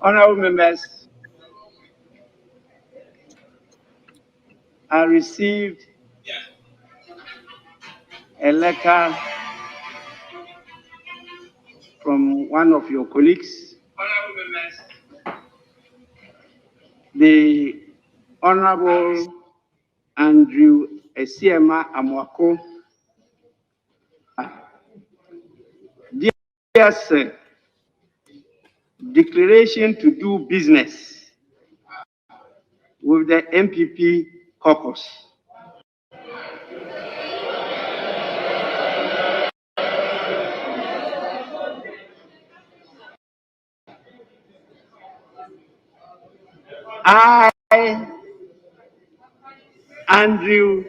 Honorable members, I received a letter from one of your colleagues, the Honorable Andrew Esiema Amwako. Dear sir, declaration to do business with the MPP caucus. I, Andrew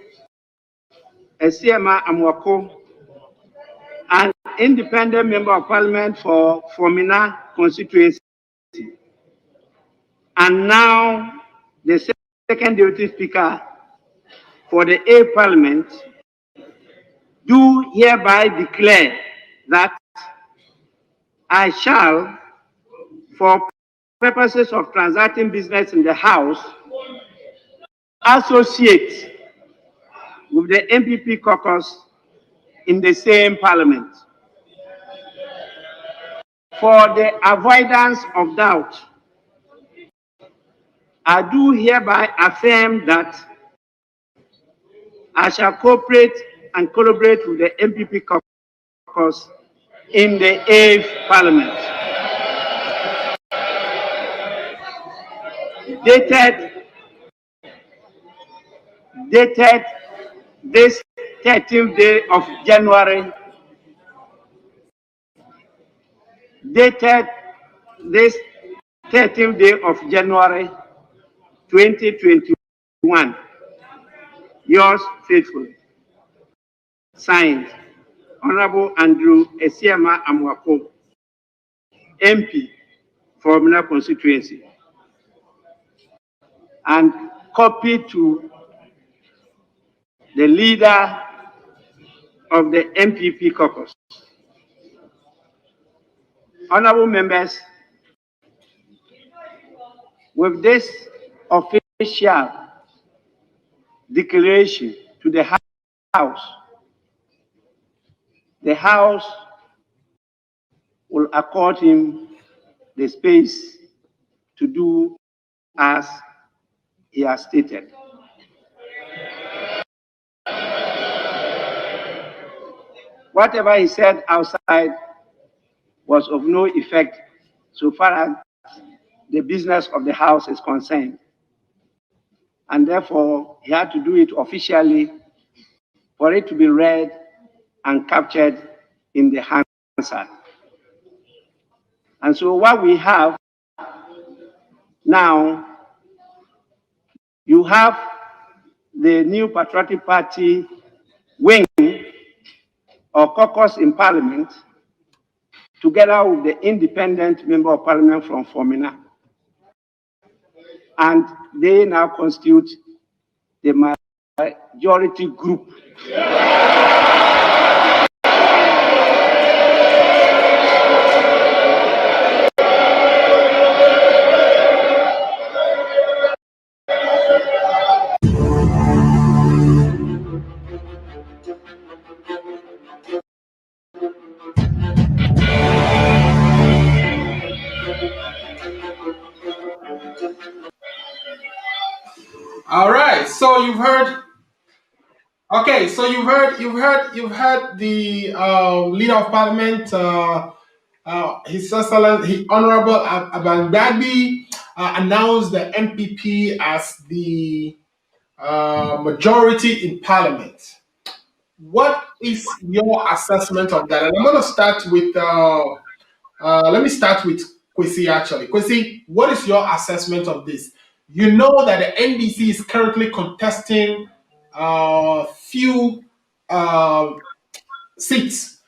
Esiema Amwako, an independent member of parliament for Formina constituency, and now the second deputy speaker for the A Parliament, do hereby declare that I shall, for purposes of transacting business in the House, associate with the MPP caucus in the same Parliament. For the avoidance of doubt, I do hereby affirm that I shall cooperate and collaborate with the MPP caucus in the 8th Parliament. Dated this 13th day of January, dated this 13th day of January 2021. Yours faithfully. Signed, Honorable Andrew Esiema Amwako, MP for Mina constituency, and copy to the leader of the MPP caucus. Honorable members, with this official declaration to the House will accord him the space to do as he has stated. Whatever he said outside was of no effect so far as the business of the House is concerned. And therefore, he had to do it officially for it to be read and captured in the Hansard. And so what we have now, you have the New Patriotic Party wing or caucus in Parliament, together with the independent member of Parliament from Formina. And they now constitute the majority group. All right. So you've heard. Okay. So you've heard the leader of parliament, His Excellency, Honorable Abangbabi, announced the MPP as the majority in parliament. What is your assessment of that? And I'm going to start with. Let me start with Kwesi actually. Kwesi, what is your assessment of this? You know that the NDC is currently contesting few seats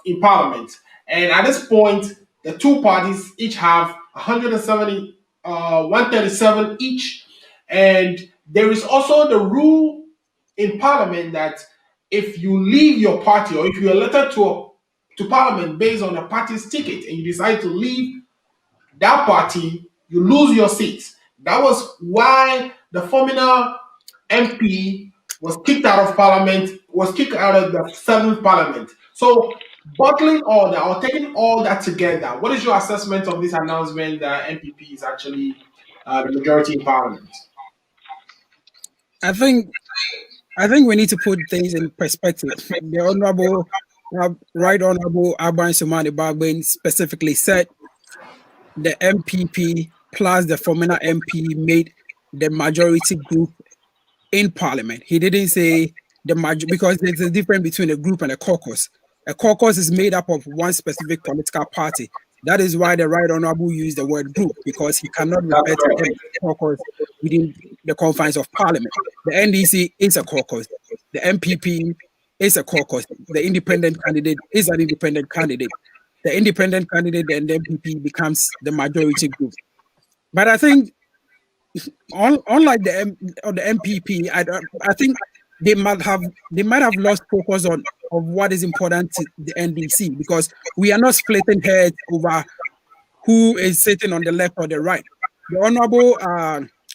in parliament. And at this point, the two parties each have 170 137 each. And there is also the rule in Parliament that if you leave your party or if you're elected to Parliament based on a party's ticket and you decide to leave that party, you lose your seat. That was why the former MP was kicked out of Parliament, was kicked out of the seventh Parliament. So, bottling all that or taking all that together, what is your assessment of this announcement that NPP is actually the majority in Parliament? I think I think we need to put things in perspective. The Honorable, Right Honorable Aban Sumani Bagben specifically said the MPP plus the former MP made the majority group in Parliament. He didn't say the major because there's a difference between a group and a caucus. A caucus is made up of one specific political party. That is why the Right Honorable used the word group, because he cannot refer to any caucus within the confines of Parliament. The NDC is a caucus. The MPP is a caucus. The independent candidate is an independent candidate. The independent candidate and the MPP becomes the majority group. But I think, unlike the MPP, I think they might have lost focus on of what is important to the NDC, because we are not splitting heads over who is sitting on the left or the right. The Honorable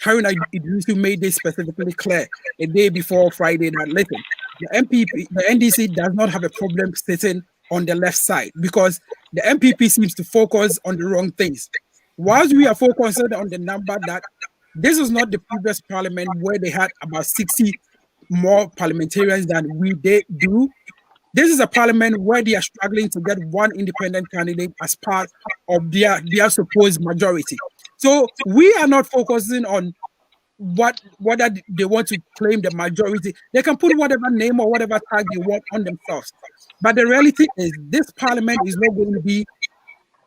Haruna Idrisu made this specifically clear a day before Friday that, listen, the NDC does not have a problem sitting on the left side, because the MPP seems to focus on the wrong things. Whilst we are focused on the number that this is not the previous parliament where they had about 60 more parliamentarians than we do. This is a parliament where they are struggling to get one independent candidate as part of their supposed majority. So we are not focusing on whether they want to claim the majority. They can put whatever name or whatever tag they want on themselves. But the reality is this parliament is not going to be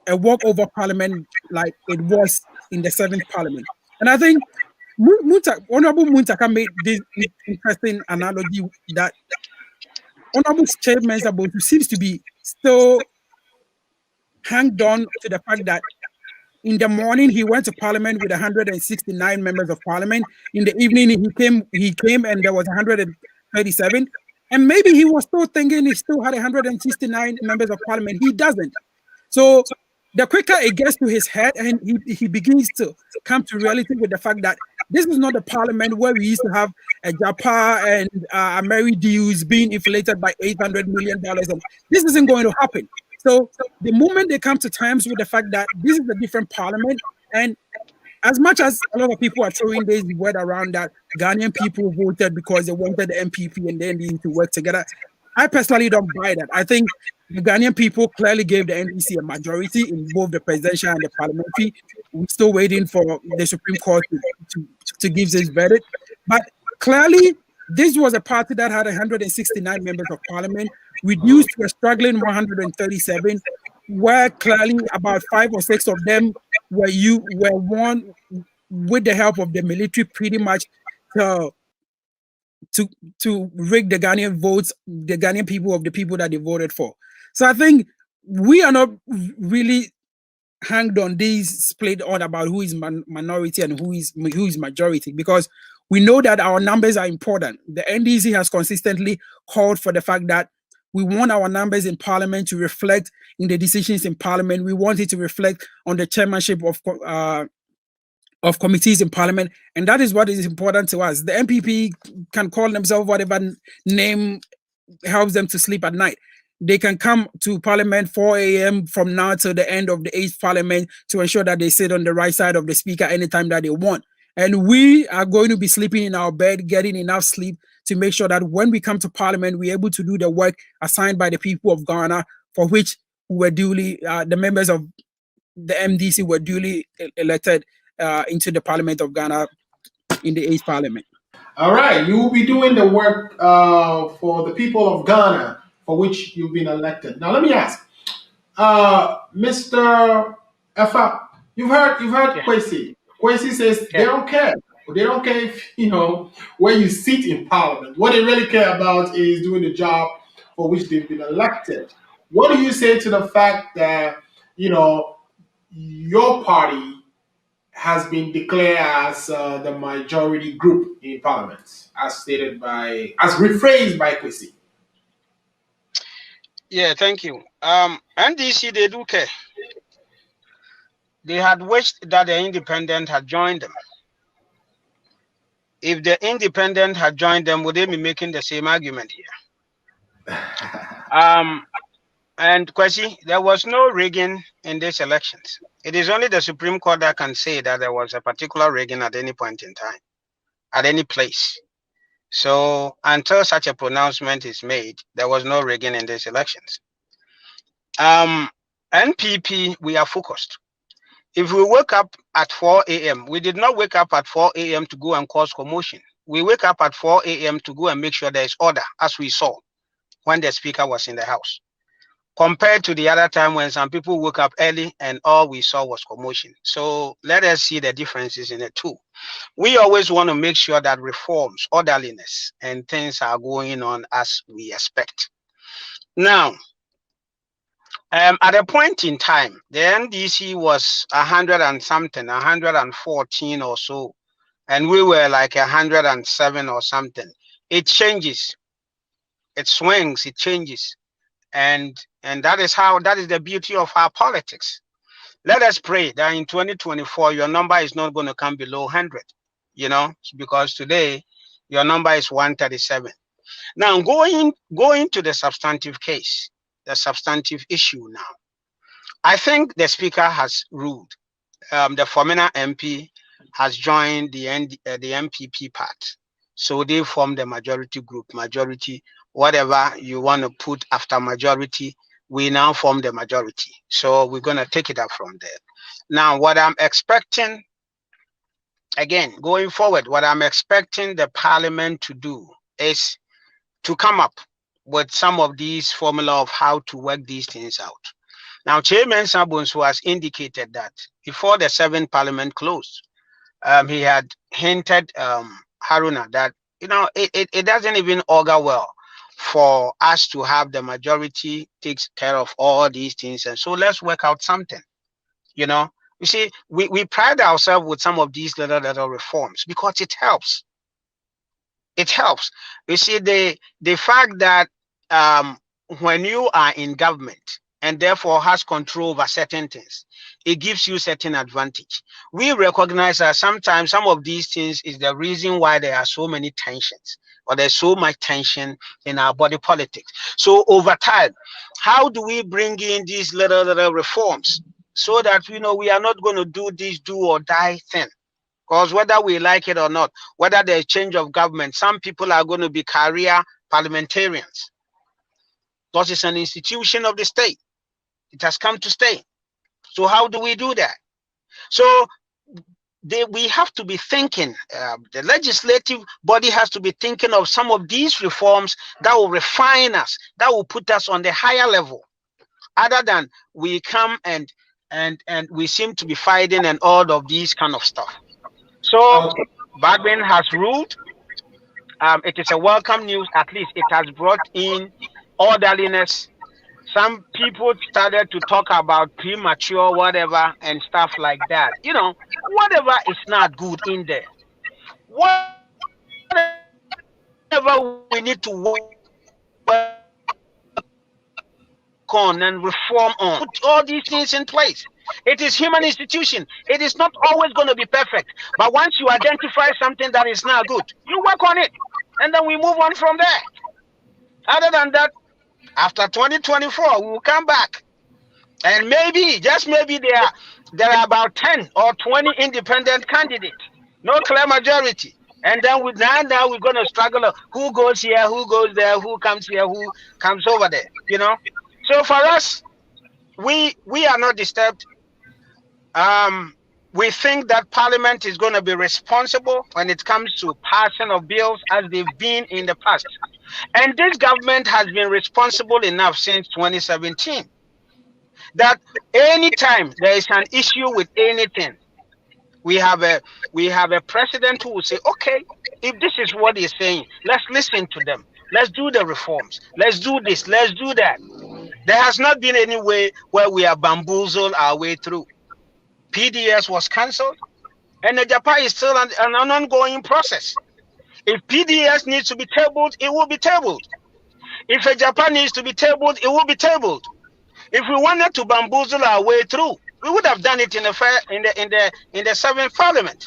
a walkover parliament like it was in the 7th parliament. And I think Honorable Muntaka made this interesting analogy that Honorable Chairman Zabotu seems to be still hanged on to the fact that in the morning he went to Parliament with 169 members of Parliament. In the evening he came and there was 137. And maybe he was still thinking he still had 169 members of Parliament. He doesn't. So the quicker it gets to his head and he begins to come to reality with the fact that this is not a parliament where we used to have a Japa and Mary Dews being inflated by $800 million. And this isn't going to happen. So the moment they come to terms with the fact that this is a different parliament, and as much as a lot of people are throwing this word around that Ghanaian people voted because they wanted the MPP and the NDC to work together, I personally don't buy that. I think the Ghanaian people clearly gave the NDC a majority in both the presidential and the parliamentary. We're still waiting for the Supreme Court to give this verdict. But clearly, this was a party that had 169 members of parliament, reduced to a struggling 137, where clearly about 5 or 6 of them were won with the help of the military, pretty much to rig the Ghanaian votes, the Ghanaian people of the people that they voted for. So I think we are not really hanged on these split on about who is minority and who is majority, because we know that our numbers are important. The NDC has consistently called for the fact that we want our numbers in Parliament to reflect in the decisions in Parliament. We want it to reflect on the chairmanship of committees in Parliament, and that is what is important to us. The MPP can call themselves whatever name helps them to sleep at night. They can come to Parliament 4 a.m. from now to the end of the 8th Parliament to ensure that they sit on the right side of the speaker anytime that they want. And we are going to be sleeping in our bed, getting enough sleep to make sure that when we come to Parliament, we're able to do the work assigned by the people of Ghana, for which we were duly, the members of the MDC were duly elected into the Parliament of Ghana in the 8th Parliament. All right, you will be doing the work for the people of Ghana, for which you've been elected. Now, let me ask, Mr. Efa, you've heard Kwesi. Kwesi says they don't care. They don't care if, where you sit in Parliament. What they really care about is doing the job for which they've been elected. What do you say to the fact that, your party has been declared as the majority group in parliament, as rephrased by Kwesi? Yeah, thank you. NDC, they do care. They had wished that the independent had joined them. If the independent had joined them, would they be making the same argument here? And Kwesi, there was no rigging in these elections. It is only the Supreme Court that can say that there was a particular rigging at any point in time, at any place. So until such a pronouncement is made, there was no rigging in these elections. NPP, we are focused. If we wake up at 4 a.m., we did not wake up at 4 a.m. to go and cause commotion. We wake up at 4 a.m. to go and make sure there is order, as we saw when the speaker was in the house. Compared to the other time when some people woke up early and all we saw was commotion. So let us see the differences in the two. We always want to make sure that reforms, orderliness, and things are going on as we expect. Now, at a point in time, the NDC was 100 and something, 114 or so, and we were like 107 or something. It changes, it swings, it changes, and that is the beauty of our politics. Let us pray that in 2024 your number is not going to come below 100, because today your number is 137. Now going to the substantive case, the substantive issue now. I think the speaker has ruled. The Fomena MP has joined the MPP part. So they form the majority group, whatever you want to put after majority, we now form the majority. So we're going to take it up from there. Now, what I'm expecting, again, going forward, what I'm expecting the parliament to do is to come up with some of these formula of how to work these things out. Now, Chairman Sabunsu has indicated that before the 7th parliament closed, he had hinted Haruna that it doesn't even augur well for us to have the majority takes care of all these things, and so let's work out something. You see, we pride ourselves with some of these little reforms because it helps. It helps. You see, the fact that when you are in government and therefore has control over certain things, it gives you certain advantage. We recognize that sometimes some of these things is the reason why there are so many tensions, or there's so much tension in our body politics. So over time, how do we bring in these little reforms so that we are not going to do this do or die thing? Because whether we like it or not, whether there's change of government, some people are going to be career parliamentarians. Because it's an institution of the state. It has come to stay. So how do we do that? So we have to be thinking, the legislative body has to be thinking of some of these reforms that will refine us, that will put us on the higher level, other than we come and we seem to be fighting and all of these kind of stuff. So Bagbin has ruled. It is a welcome news. At least it has brought in orderliness. Some people started to talk about premature whatever and stuff like that. Whatever is not good in there. Whatever we need to work on and reform on. Put all these things in place. It is human institution. It is not always going to be perfect. But once you identify something that is not good, you work on it. And then we move on from there. Other than that, after 2024, we will come back. And maybe, just maybe, there are about 10 or 20 independent candidates. No clear majority. And then now we're going to struggle. Who goes here, who goes there, who comes here, who comes over there, So for us, we are not disturbed. We think that Parliament is going to be responsible when it comes to passing of bills as they've been in the past. And this government has been responsible enough since 2017 that anytime there is an issue with anything, we have a president who will say, okay, if this is what he's saying, let's listen to them. Let's do the reforms. Let's do this. Let's do that. There has not been any way where we have bamboozled our way through. PDS was cancelled. And the Japan is still an ongoing process. If PDS needs to be tabled, it will be tabled. If a Japan needs to be tabled, it will be tabled. If we wanted to bamboozle our way through, we would have done it in the seventh parliament.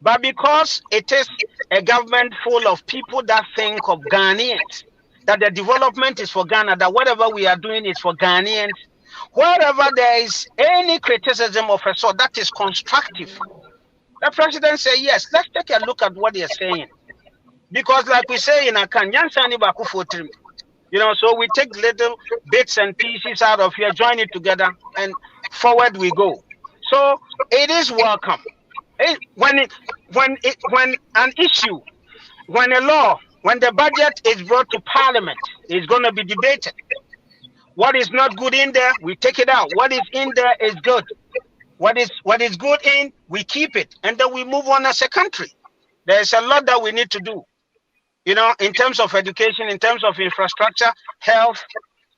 But because it is a government full of people that think of Ghanaians, that the development is for Ghana, that whatever we are doing is for Ghanaians, wherever there is any criticism of a sort that is constructive, the president said, yes, let's take a look at what they are saying. Because like we say in Akan, so we take little bits and pieces out of here, join it together, and forward we go. So it is welcome. When an issue, when a law, when the budget is brought to Parliament, it's going to be debated. What is not good in there, we take it out. What is in there is good. What is good in, we keep it, and then we move on as a country. There's a lot that we need to do, in terms of education, in terms of infrastructure, health,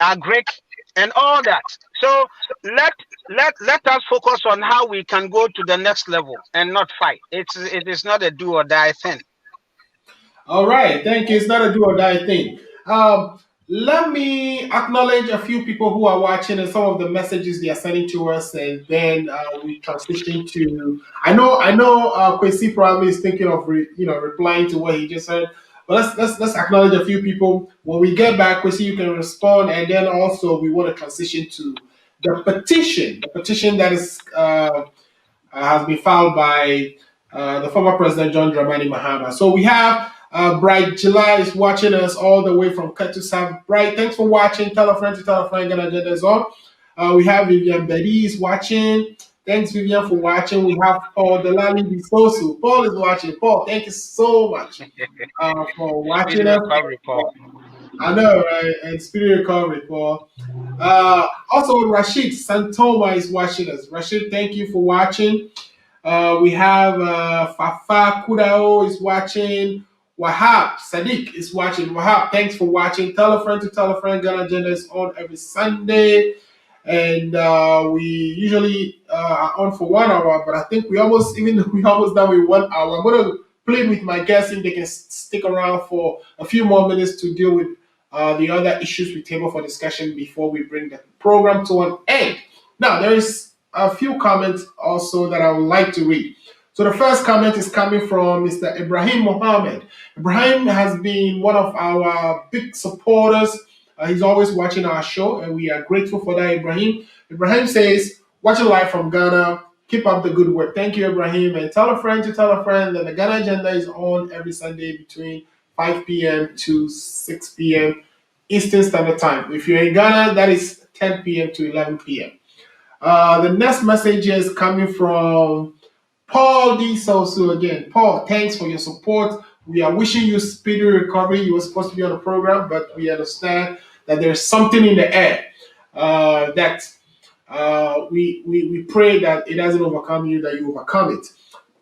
agric, and all that. So let us focus on how we can go to the next level and not fight. It is not a do or die thing. All right, thank you. It's not a do or die thing. Let me acknowledge a few people who are watching and some of the messages they are sending to us, and then we transition to. I know. Kwesi probably is thinking of replying to what he just said. But let's acknowledge a few people. When we get back, Kwesi, you can respond, and then also we want to transition to the petition. The petition that is has been filed by the former president John Dramani Mahama. So we have. Bright July is watching us all the way from Ketusam. Bright, thanks for watching. Tell a friend to tell a friend. Ghana Agenda is on. We have Vivian Betty is watching. Thanks, Vivian, for watching. We have Paul Delali Bisosu. Paul is watching. Paul, thank you so much for watching us. I know, right? And Spirit Recovery, Paul. Also, Rashid Santoma is watching us. Rashid, thank you for watching. We have Fafa Kudao is watching. Wahab Sadiq is watching. Wahab, thanks for watching. Tell a friend to tell a friend. Ghana Agenda is on every Sunday, and we usually are on for 1 hour. But I think we almost done with 1 hour. I'm going to play with my guests if they can stick around for a few more minutes to deal with the other issues we table for discussion before we bring the program to an end. Now, there is a few comments also that I would like to read. So the first comment is coming from Mr. Ibrahim Mohammed. Ibrahim has been one of our big supporters. He's always watching our show, and we are grateful for that, Ibrahim. Ibrahim says, watching live from Ghana. Keep up the good work. Thank you, Ibrahim. And tell a friend to tell a friend that the Ghana Agenda is on every Sunday between 5 p.m. to 6 p.m. Eastern Standard Time. If you're in Ghana, that is 10 p.m. to 11 p.m. The next message is coming from Paul D. Sosu again. Paul, thanks for your support. We are wishing you speedy recovery. You were supposed to be on the program, but we understand that there's something in the air that we pray that it doesn't overcome you, that you overcome it.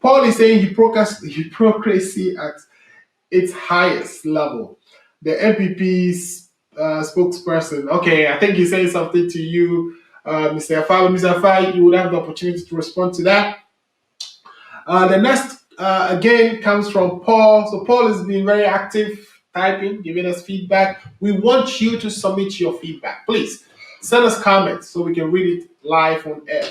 Paul is saying hypocrisy at its highest level. The MPP's spokesperson. Okay, I think he's saying something to you, Mr. Afai. Mr. Afai, you would have the opportunity to respond to that. The next, again, comes from Paul. So Paul has been very active, typing, giving us feedback. We want you to submit your feedback. Please send us comments so we can read it live on air.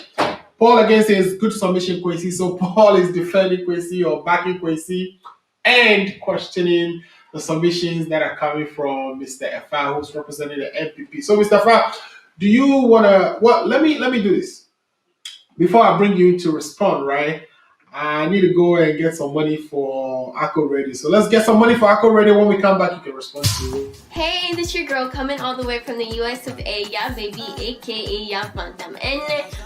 Paul again says, good submission, Kwesi. So Paul is defending Kwesi or backing Kwesi and questioning the submissions that are coming from Mr. Afai, who's representing the MPP. So Mr. Afai, do you want to, let me do this. Before I bring you to respond, right? I need to go and get some money for Akko Radio. So let's get some money for Akko Radio. When we come back, you can respond to it. Hey, this is your girl coming all the way from the US of A, yeah, baby, aka Yavantam. And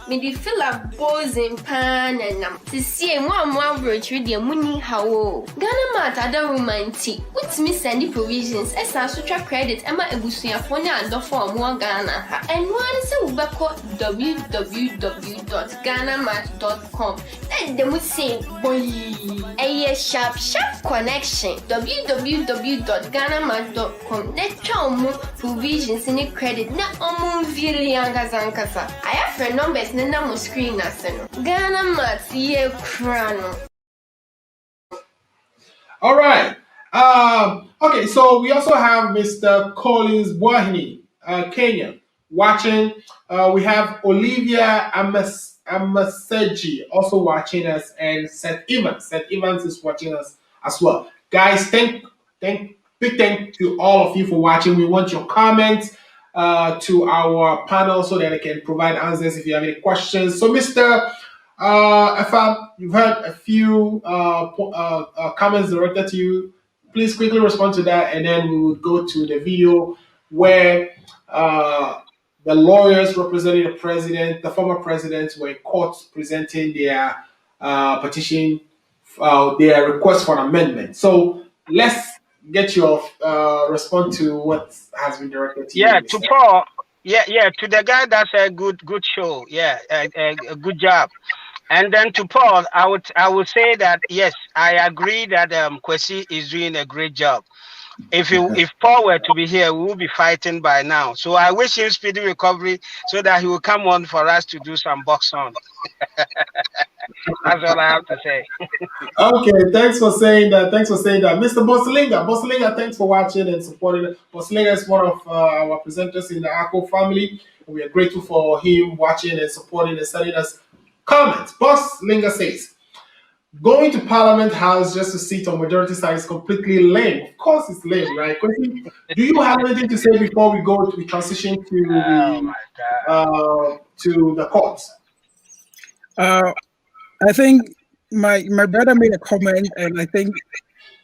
me feel a bows in pan and to see one bridge with your money how Ghana mat other romantic. What's me sending provisions? As I sutra credit, Emma Ebusia Phone and the form one Ghana. And one is a www.ghanamat.com. And the say boy. A sharp connection. www.ghanamat.com. Let's try provisions in the credit. Na really I have her numbers na mo screen aseno. Ghanamat ye crano. All right. Okay, so we also have Mr. Collins Boahini, Kenya, watching. We have Olivia Amaseji also watching us, and Seth Evans. Seth Evans is watching us as well. Guys, big thank to all of you for watching. We want your comments to our panel so that I can provide answers if you have any questions. So, Mr. Efab, you've heard a few comments directed to you. Please quickly respond to that, and then we will go to the video where the lawyers representing the president, the former president, were in court presenting their petition, their request for an amendment. So let's get your response to what has been directed to you. Yeah, to Paul. Yeah, to the guy that's a good show. Yeah, a good job. And then to Paul, I would say that yes, I agree that Kwesi is doing a great job. If Paul were to be here, we would be fighting by now. So I wish him speedy recovery so that he will come on for us to do some box on. That's all I have to say. Okay, thanks for saying that. Mr. Bosilinga, thanks for watching and supporting. Bosilinga is one of our presenters in the ACO family. We are grateful for him watching and supporting and sending us comments. Bosilinga says, going to Parliament House just to sit on majority side is completely lame. Of course it's lame, right? Do you have anything to say before we transition to the courts? I think my brother made a comment, and I think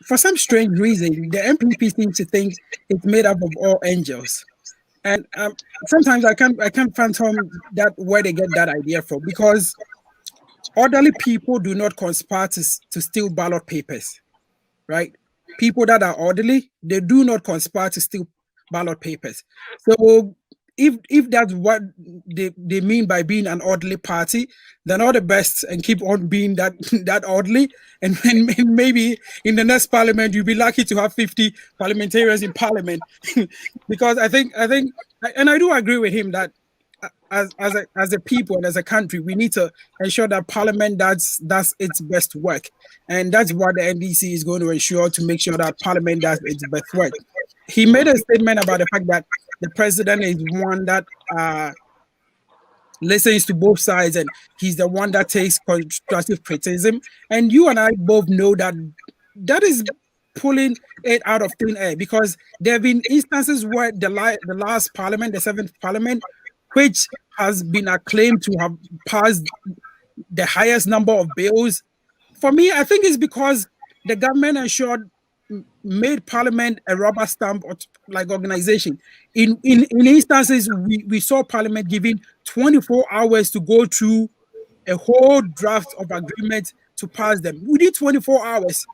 for some strange reason the MPP seems to think it's made up of all angels, and sometimes I can't fathom that where they get that idea from, because orderly people do not conspire to steal ballot papers, right? People that are orderly, they do not conspire to steal ballot papers. So if that's what they mean by being an orderly party, then all the best, and keep on being that orderly. And maybe in the next parliament, you'll be lucky to have 50 parliamentarians in parliament. Because I think, and I do agree with him that as a people and as a country, we need to ensure that Parliament does its best work, and that's what the NDC is going to ensure, to make sure that Parliament does its best work. He made a statement about the fact that the president is one that listens to both sides, and he's the one that takes constructive criticism. And you and I both know that is pulling it out of thin air, because there have been instances where the last Parliament, the 7th Parliament, which has been acclaimed to have passed the highest number of bills. For me, I think it's because the government made Parliament a rubber stamp like organization. In instances, we saw Parliament giving 24 hours to go through a whole draft of agreement to pass them. We need 24 hours.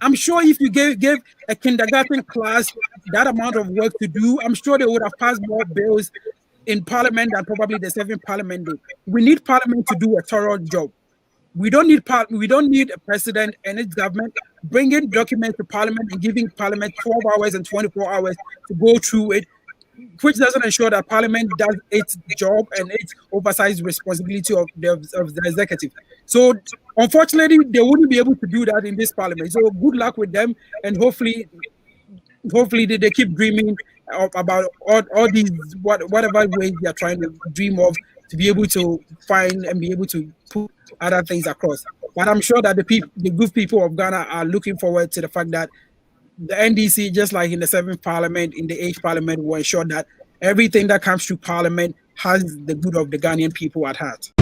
I'm sure if you gave a kindergarten class that amount of work to do, I'm sure they would have passed more bills in Parliament than probably the 7th Parliament did. We need Parliament to do a thorough job. We don't need a president and its government bringing documents to Parliament and giving Parliament 12 hours and 24 hours to go through it, which doesn't ensure that Parliament does its job and its oversight responsibility of the executive. So unfortunately, they wouldn't be able to do that in this Parliament. So good luck with them, and hopefully they keep dreaming about all these whatever ways they are trying to dream of, to be able to find and be able to put other things across. But I'm sure that the good people of Ghana are looking forward to the fact that the NDC, just like in the 7th Parliament, in the 8th Parliament, will ensure that everything that comes through Parliament has the good of the Ghanaian people at heart.